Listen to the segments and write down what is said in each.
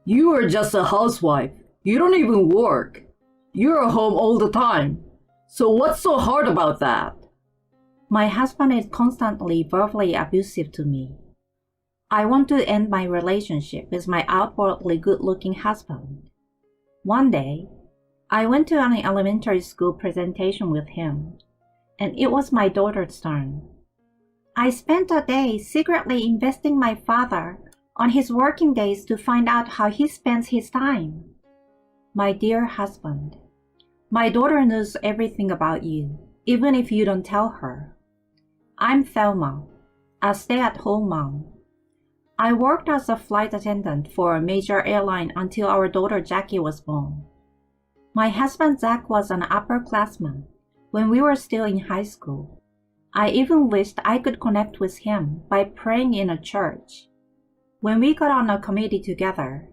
You are just a housewife. You don't even work. You're home all the time. So what's so hard about that? My husband is constantly verbally abusive to me. I want to end my relationship with my outwardly good-looking husband. One day, I went to an elementary school presentation with him, and it was my daughter's turn. I spent a day secretly investing my father on his working days to find out how he spends his time. My dear husband, my daughter knows everything about you, even if you don't tell her. I'm Thelma, a stay-at-home mom. I worked as a flight attendant for a major airline until our daughter Jackie was born. My husband Zach was an upperclassman when we were still in high school. I even wished I could connect with him by praying in a church. When we got on a committee together,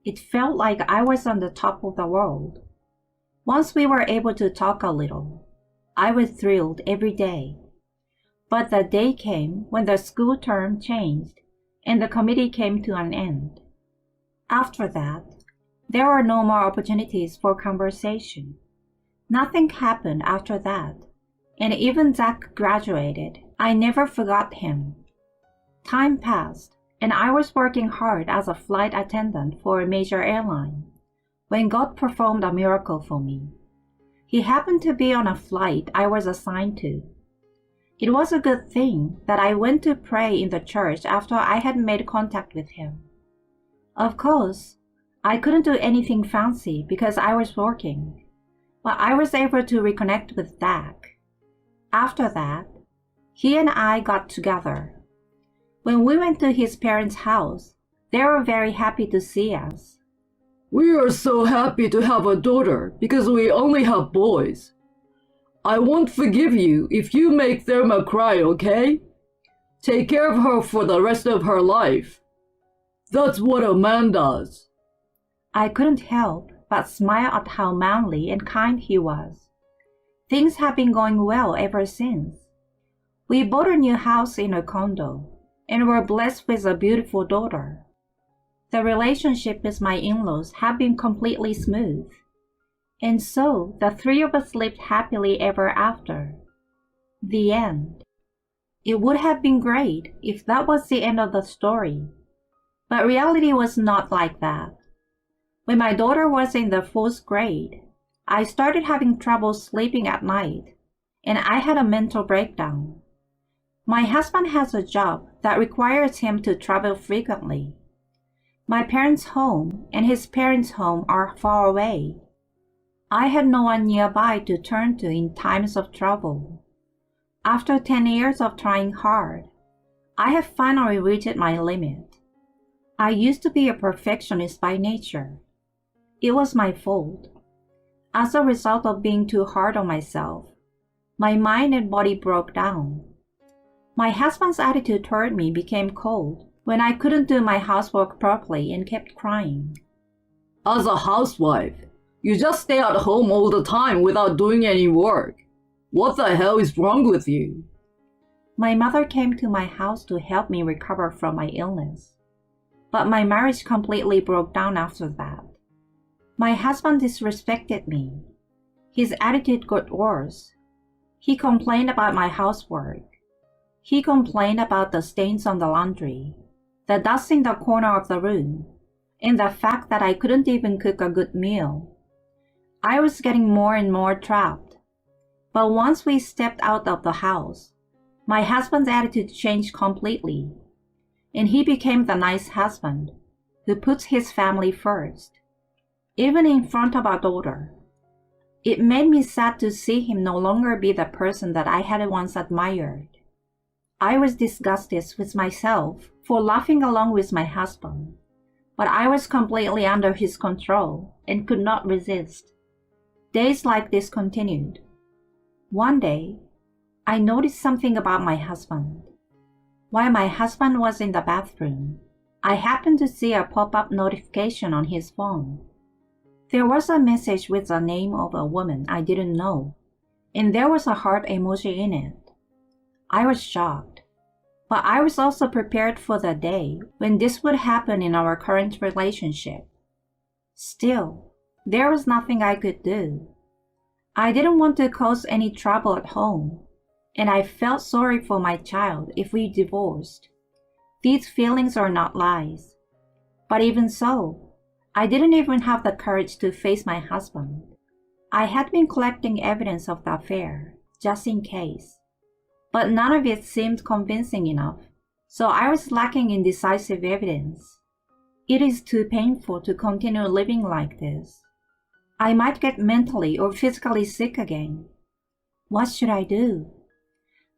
it felt like I was on the top of the world. Once we were able to talk a little, I was thrilled every day. But the day came when the school term changed and the committee came to an end. After that, there were no more opportunities for conversation. Nothing happened after that, and even Zach graduated. I never forgot him. Time passed, and I was working hard as a flight attendant for a major airline when God performed a miracle for me. He happened to be on a flight I was assigned to. It was a good thing that I went to pray in the church after I had made contact with him. Of course, I couldn't do anything fancy because I was working, but I was able to reconnect with Zach. After that, he and I got together. When we went to his parents' house, they were very happy to see us. We are so happy to have a daughter because we only have boys. I won't forgive you if you make Thelma cry, okay? Take care of her for the rest of her life. That's what a man does. I couldn't help but smile at how manly and kind he was. Things have been going well ever since. We bought a new house in a condo and were blessed with a beautiful daughter. The relationship with my in-laws had been completely smooth. And so the three of us lived happily ever after. The end. It would have been great if that was the end of the story. But reality was not like that. When my daughter was in the 4th grade, I started having trouble sleeping at night, and I had a mental breakdown. My husband has a job that requires him to travel frequently. My parents' home and his parents' home are far away. I had no one nearby to turn to in times of trouble. After 10 years of trying hard, I have finally reached my limit. I used to be a perfectionist by nature. It was my fault. As a result of being too hard on myself, my mind and body broke down. My husband's attitude toward me became cold when I couldn't do my housework properly and kept crying. As a housewife, you just stay at home all the time without doing any work. What the hell is wrong with you? My mother came to my house to help me recover from my illness. But my marriage completely broke down after that. My husband disrespected me. His attitude got worse. He complained about my housework. He complained about the stains on the laundry, the dust in the corner of the room, and the fact that I couldn't even cook a good meal. I was getting more and more trapped. But once we stepped out of the house, my husband's attitude changed completely, and he became the nice husband who puts his family first, even in front of our daughter. It made me sad to see him no longer be the person that I had once admired. I was disgusted with myself for laughing along with my husband, but I was completely under his control and could not resist. Days like this continued. One day, I noticed something about my husband. While my husband was in the bathroom, I happened to see a pop-up notification on his phone. There was a message with the name of a woman I didn't know, and there was a heart emoji in it. I was shocked, but I was also prepared for the day when this would happen in our current relationship. Still, there was nothing I could do. I didn't want to cause any trouble at home, and I felt sorry for my child if we divorced. These feelings are not lies. But even so, I didn't even have the courage to face my husband. I had been collecting evidence of the affair, just in case. But none of it seemed convincing enough, so I was lacking in decisive evidence. It is too painful to continue living like this. I might get mentally or physically sick again. What should I do?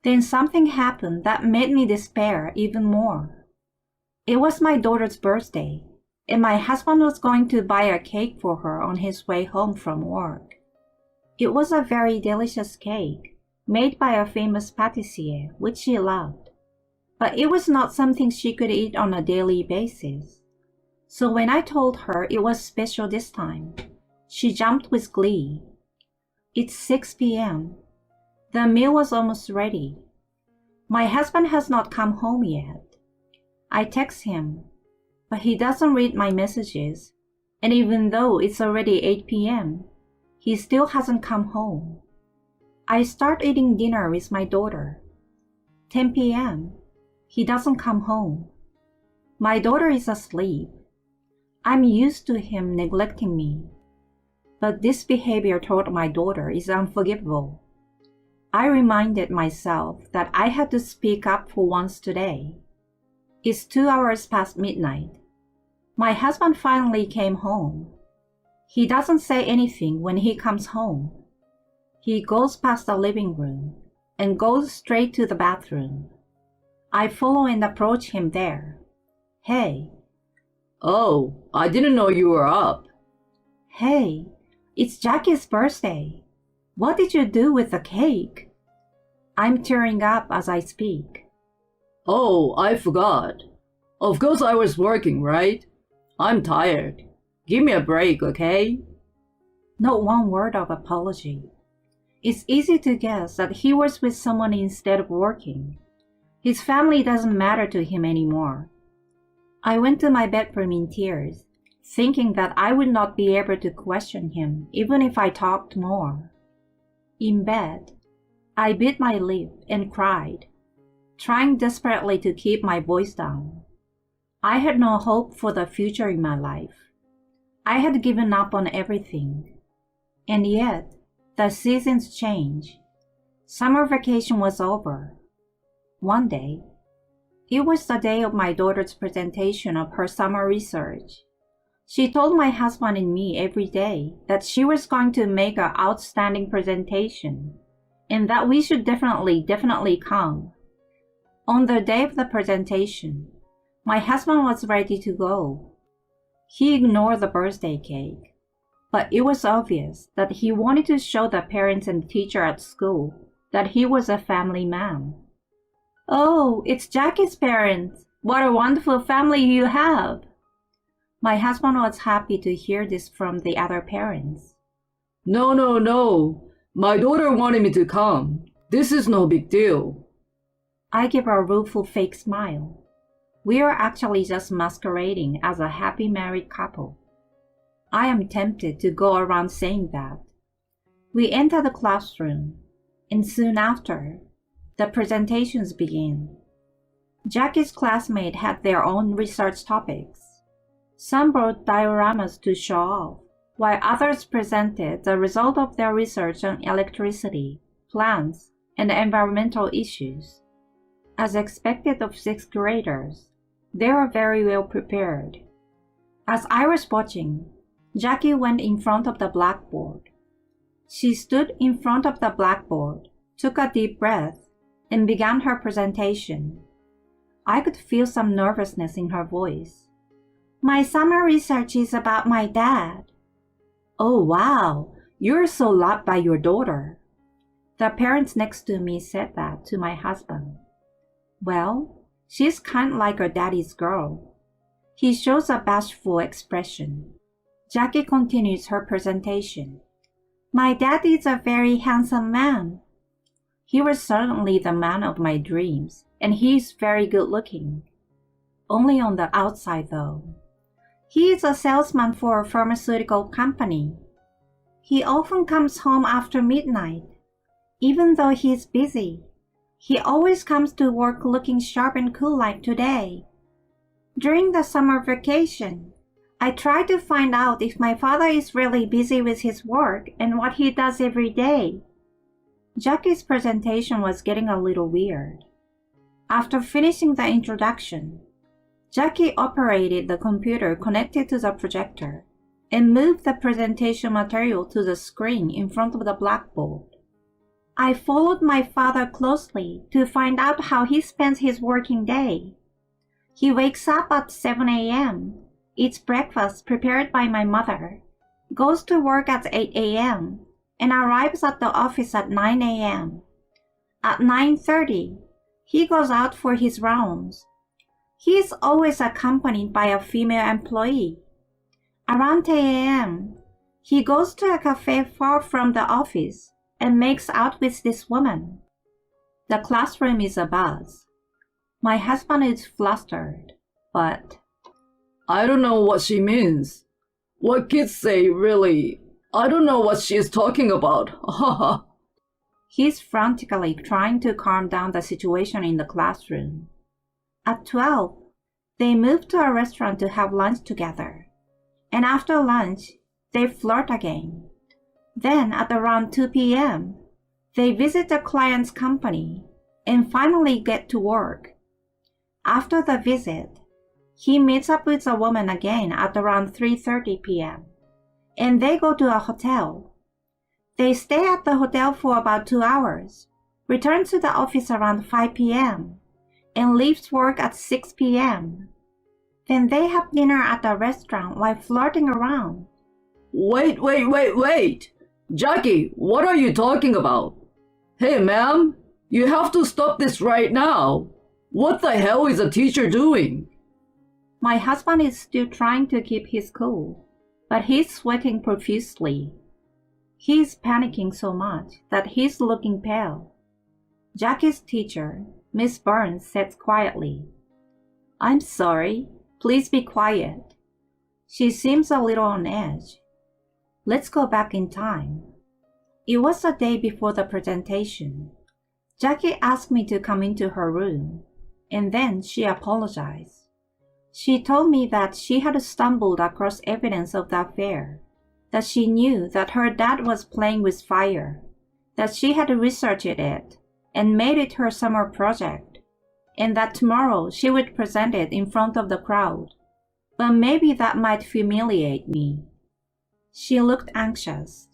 Then something happened that made me despair even more. It was my daughter's birthday, and my husband was going to buy a cake for her on his way home from work. It was a very delicious cake, made by a famous patissier, which she loved. But it was not something she could eat on a daily basis. So when I told her it was special this time, she jumped with glee. It's 6 p.m. The meal was almost ready. My husband has not come home yet. I text him, but he doesn't read my messages, and even though it's already 8 p.m., he still hasn't come home. I start eating dinner with my daughter. 10 p.m. He doesn't come home. My daughter is asleep. I'm used to him neglecting me. But this behavior toward my daughter is unforgivable. I reminded myself that I had to speak up for once today. It's 2 hours past midnight. My husband finally came home. He doesn't say anything when he comes home. He goes past the living room and goes straight to the bathroom. I follow and approach him there. Hey. Oh, I didn't know you were up. Hey, it's Jackie's birthday. What did you do with the cake? I'm tearing up as I speak. Oh, I forgot. Of course I was working, right? I'm tired. Give me a break, okay? Not one word of apology. It's easy to guess that he was with someone instead of working. His family doesn't matter to him anymore. I went to my bedroom in tears, thinking that I would not be able to question him even if I talked more. In bed, I bit my lip and cried, trying desperately to keep my voice down. I had no hope for the future in my life. I had given up on everything. And yet, the seasons change. Summer vacation was over. One day, it was the day of my daughter's presentation of her summer research. She told my husband and me every day that she was going to make an outstanding presentation and that we should definitely come. On the day of the presentation, my husband was ready to go. He ignored the birthday cake, but it was obvious that he wanted to show the parents and teacher at school that he was a family man. Oh, it's Jackie's parents. What a wonderful family you have. My husband was happy to hear this from the other parents. No. My daughter wanted me to come. This is no big deal. I give a rueful fake smile. We are actually just masquerading as a happy married couple. I am tempted to go around saying that. We enter the classroom, and soon after, the presentations begin. Jackie's classmates had their own research topics. Some brought dioramas to show off, while others presented the result of their research on electricity, plants, and environmental issues. As expected of sixth graders, they were very well prepared. As I was watching, Jackie went in front of the blackboard. She stood in front of the blackboard, took a deep breath, and began her presentation. I could feel some nervousness in her voice. My summer research is about my dad. Oh wow, you're so loved by your daughter. The parents next to me said that to my husband. Well, she's kind of like her daddy's girl. He shows a bashful expression. Jackie continues her presentation. My dad is a very handsome man. He was certainly the man of my dreams, and he is very good looking. Only on the outside though. He is a salesman for a pharmaceutical company. He often comes home after midnight. Even though he is busy, he always comes to work looking sharp and cool like today. During the summer vacation, I try to find out if my father is really busy with his work and what he does every day. Jackie's presentation was getting a little weird. After finishing the introduction, Jackie operated the computer connected to the projector and moved the presentation material to the screen in front of the blackboard. I followed my father closely to find out how he spends his working day. He wakes up at 7 a.m., eats breakfast prepared by my mother, goes to work at 8 a.m., and arrives at the office at 9 a.m. At 9:30, he goes out for his rounds. He is always accompanied by a female employee. Around 10 a.m., he goes to a cafe far from the office and makes out with this woman. The classroom is abuzz. My husband is flustered, but I don't know what she means. What kids say, really. I don't know what she is talking about. Haha. he's frantically trying to calm down the situation in the classroom. At 12, they move to a restaurant to have lunch together. And after lunch, they flirt again. Then at around 2 p.m., they visit the client's company and finally get to work. After the visit, he meets up with a woman again at around 3:30 p.m., and they go to a hotel. They stay at the hotel for about 2 hours, return to the office around 5 p.m., and leaves work at 6 p.m. Then they have dinner at a restaurant while flirting around. Wait. Jackie, what are you talking about? Hey, ma'am, you have to stop this right now. What the hell is a teacher doing? My husband is still trying to keep his cool, but he's sweating profusely. He's panicking so much that he's looking pale. Jackie's teacher, Miss Burns, says quietly, "I'm sorry. Please be quiet." She seems a little on edge. Let's go back in time. It was the day before the presentation. Jackie asked me to come into her room, and then she apologized. She told me that she had stumbled across evidence of the affair, that she knew that her dad was playing with fire, that she had researched it and made it her summer project, and that tomorrow she would present it in front of the crowd. But maybe that might humiliate me. She looked anxious.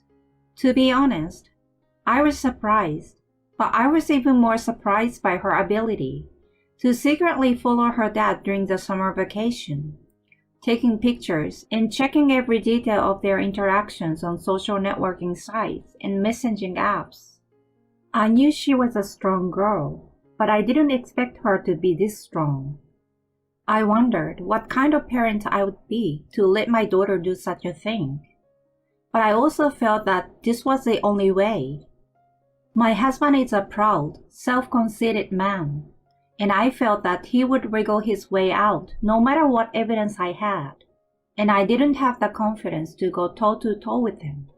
To be honest, I was surprised, but I was even more surprised by her ability to secretly follow her dad during the summer vacation, taking pictures and checking every detail of their interactions on social networking sites and messaging apps. I knew she was a strong girl, but I didn't expect her to be this strong. I wondered what kind of parent I would be to let my daughter do such a thing. But I also felt that this was the only way. My husband is a proud, self-conceited man, and I felt that he would wriggle his way out no matter what evidence I had, and I didn't have the confidence to go toe-to-toe with him.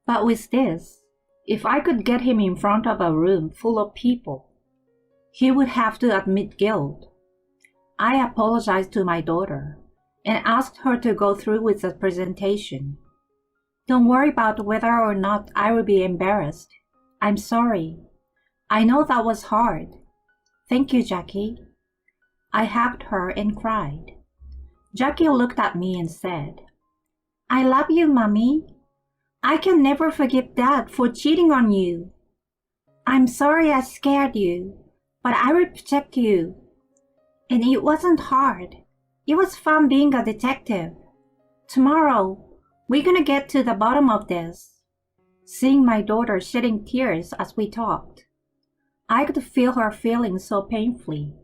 But with this, if I could get him in front of a room full of people, he would have to admit guilt. I apologized to my daughter and asked her to go through with the presentation. Don't worry about whether or not I will be embarrassed. I'm sorry. I know that was hard. Thank you, Jackie. I hugged her and cried. Jackie looked at me and said, "I love you, Mommy. I can never forgive Dad for cheating on you. I'm sorry I scared you, but I will protect you. And it wasn't hard. It was fun being a detective. Tomorrow, we're gonna get to the bottom of this." Seeing my daughter shedding tears as we talked, I could feel her feeling so painfully,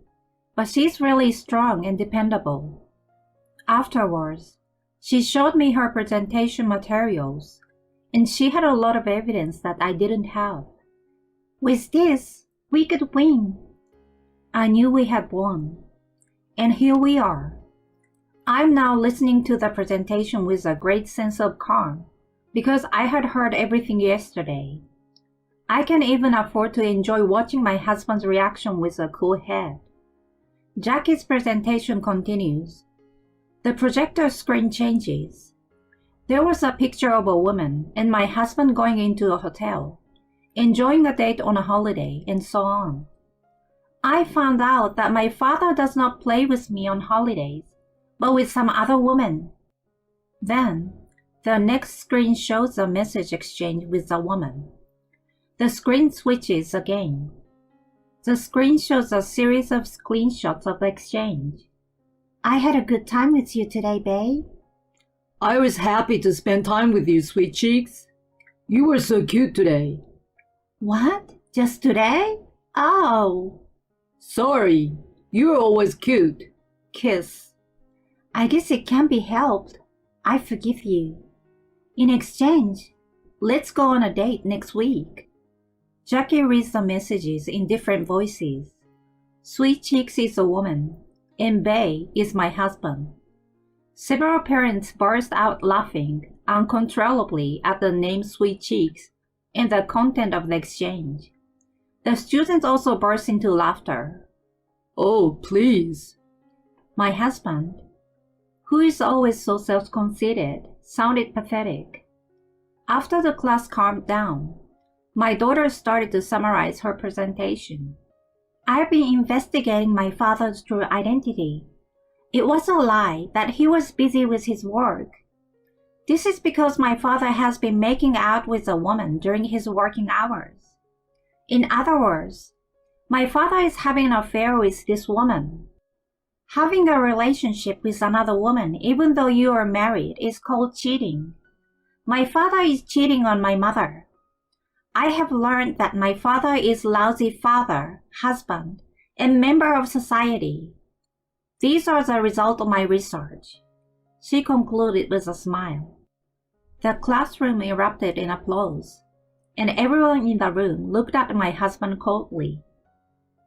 but she's really strong and dependable. Afterwards, she showed me her presentation materials, and she had a lot of evidence that I didn't have. With this, we could win. I knew we had won, and here we are. I'm now listening to the presentation with a great sense of calm because I had heard everything yesterday. I can even afford to enjoy watching my husband's reaction with a cool head. Jackie's presentation continues. The projector screen changes. There was a picture of a woman and my husband going into a hotel, enjoying a date on a holiday, and so on. I found out that my father does not play with me on holidays, but with some other woman. Then, the next screen shows a message exchange with the woman. The screen switches again. The screen shows a series of screenshots of the exchange. I had a good time with you today, babe. I was happy to spend time with you, sweet cheeks. You were so cute today. What? Just today? Oh. Sorry, you're always cute. Kiss. I guess it can't be helped. I forgive you. In exchange, let's go on a date next week. Jackie reads the messages in different voices. Sweet Cheeks is a woman, and Bay is my husband. Several parents burst out laughing uncontrollably at the name Sweet Cheeks and the content of the exchange. The students also burst into laughter. Oh, please. My husband, who is always so self-conceited, sounded pathetic. After the class calmed down, my daughter started to summarize her presentation. I've been investigating my father's true identity. It was a lie that he was busy with his work. This is because my father has been making out with a woman during his working hours. In other words, my father is having an affair with this woman. Having a relationship with another woman even though you are married is called cheating. My father is cheating on my mother. I have learned that my father is lousy father, husband, and member of society. These are the result of my research. She concluded with a smile. The classroom erupted in applause, and everyone in the room looked at my husband coldly.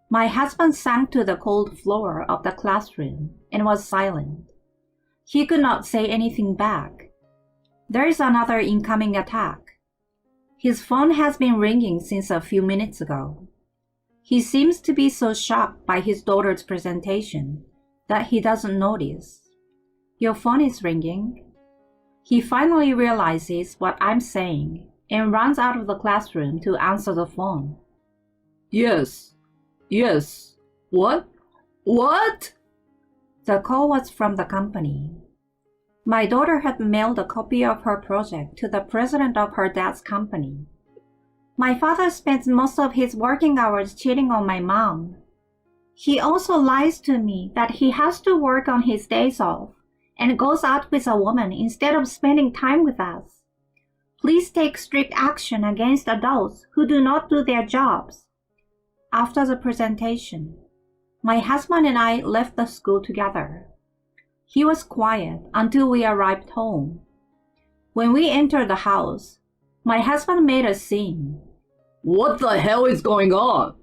My husband sank to the cold floor of the classroom and was silent. He could not say anything back. There is another incoming attack. His phone has been ringing since a few minutes ago. He seems to be so shocked by his daughter's presentation that he doesn't notice. Your phone is ringing. He finally realizes what I'm saying and runs out of the classroom to answer the phone. Yes. What? What? The call was from the company. My daughter had mailed a copy of her project to the president of her dad's company. My father spends most of his working hours cheating on my mom. He also lies to me that he has to work on his days off and goes out with a woman instead of spending time with us. Please take strict action against adults who do not do their jobs. After the presentation, my husband and I left the school together. He was quiet until we arrived home. When we entered the house, my husband made a scene. What the hell is going on?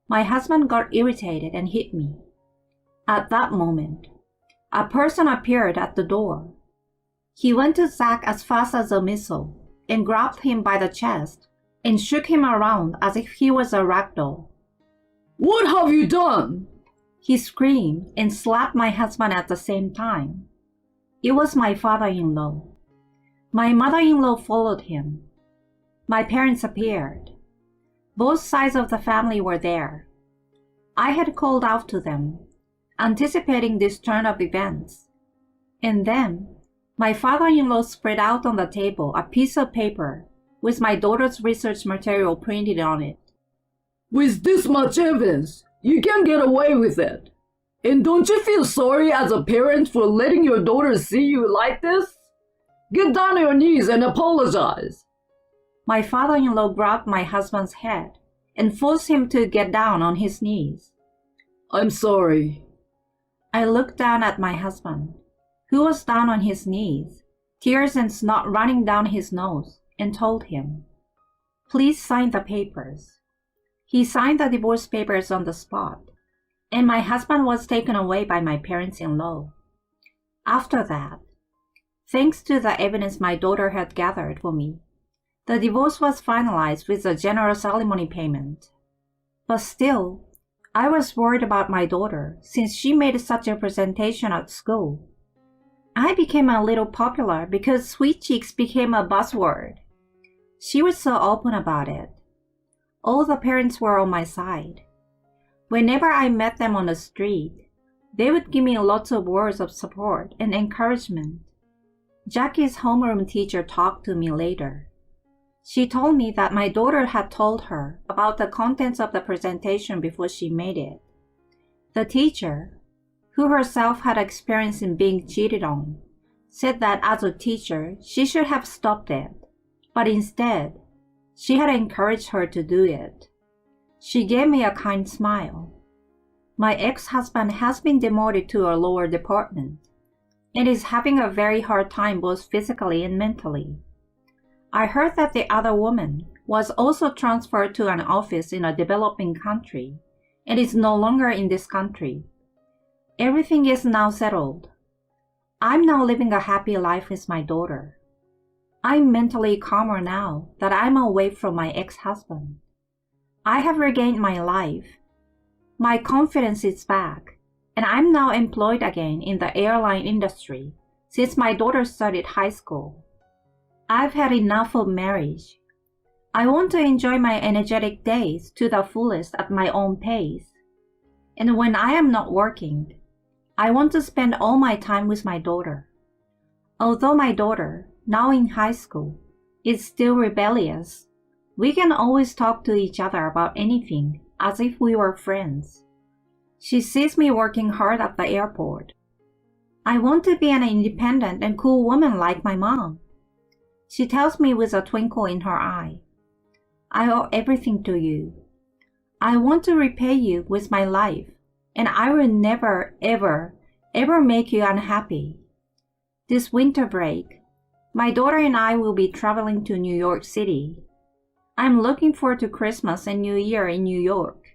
My husband got irritated and hit me. At that moment, a person appeared at the door. He went to Zach as fast as a missile and grabbed him by the chest and shook him around as if he was a ragdoll. What have you done? He screamed and slapped my husband at the same time. It was my father-in-law. My mother-in-law followed him. My parents appeared. Both sides of the family were there. I had called out to them, anticipating this turn of events. And then, my father-in-law spread out on the table a piece of paper with my daughter's research material printed on it. With this much evidence, you can't get away with it. And don't you feel sorry as a parent for letting your daughter see you like this? Get down on your knees and apologize. My father-in-law grabbed my husband's head and forced him to get down on his knees. I'm sorry. I looked down at my husband, who was down on his knees, tears and snot running down his nose, and told him, "Please sign the papers." He signed the divorce papers on the spot, and my husband was taken away by my parents-in-law. After that, thanks to the evidence my daughter had gathered for me, the divorce was finalized with a generous alimony payment. But still, I was worried about my daughter since she made such a presentation at school. I became a little popular because sweet cheeks became a buzzword. She was so open about it. All the parents were on my side. Whenever I met them on the street, they would give me lots of words of support and encouragement. Jackie's homeroom teacher talked to me later. She told me that my daughter had told her about the contents of the presentation before she made it. The teacher, who herself had experience in being cheated on, said that as a teacher she should have stopped it, but instead, she had encouraged her to do it. She gave me a kind smile. My ex-husband has been demoted to a lower department and is having a very hard time both physically and mentally. I heard that the other woman was also transferred to an office in a developing country and is no longer in this country. Everything is now settled. I'm now living a happy life with my daughter. I'm mentally calmer now that I'm away from my ex-husband. I have regained my life. My confidence is back, and I'm now employed again in the airline industry since my daughter started high school. I've had enough of marriage. I want to enjoy my energetic days to the fullest at my own pace. And when I am not working, I want to spend all my time with my daughter. Although my daughter, now in high school, is still rebellious, we can always talk to each other about anything as if we were friends. She sees me working hard at the airport. I want to be an independent and cool woman like my mom. She tells me with a twinkle in her eye, I owe everything to you. I want to repay you with my life, and I will never, ever, ever make you unhappy. This winter break, my daughter and I will be traveling to New York City. I'm looking forward to Christmas and New Year in New York.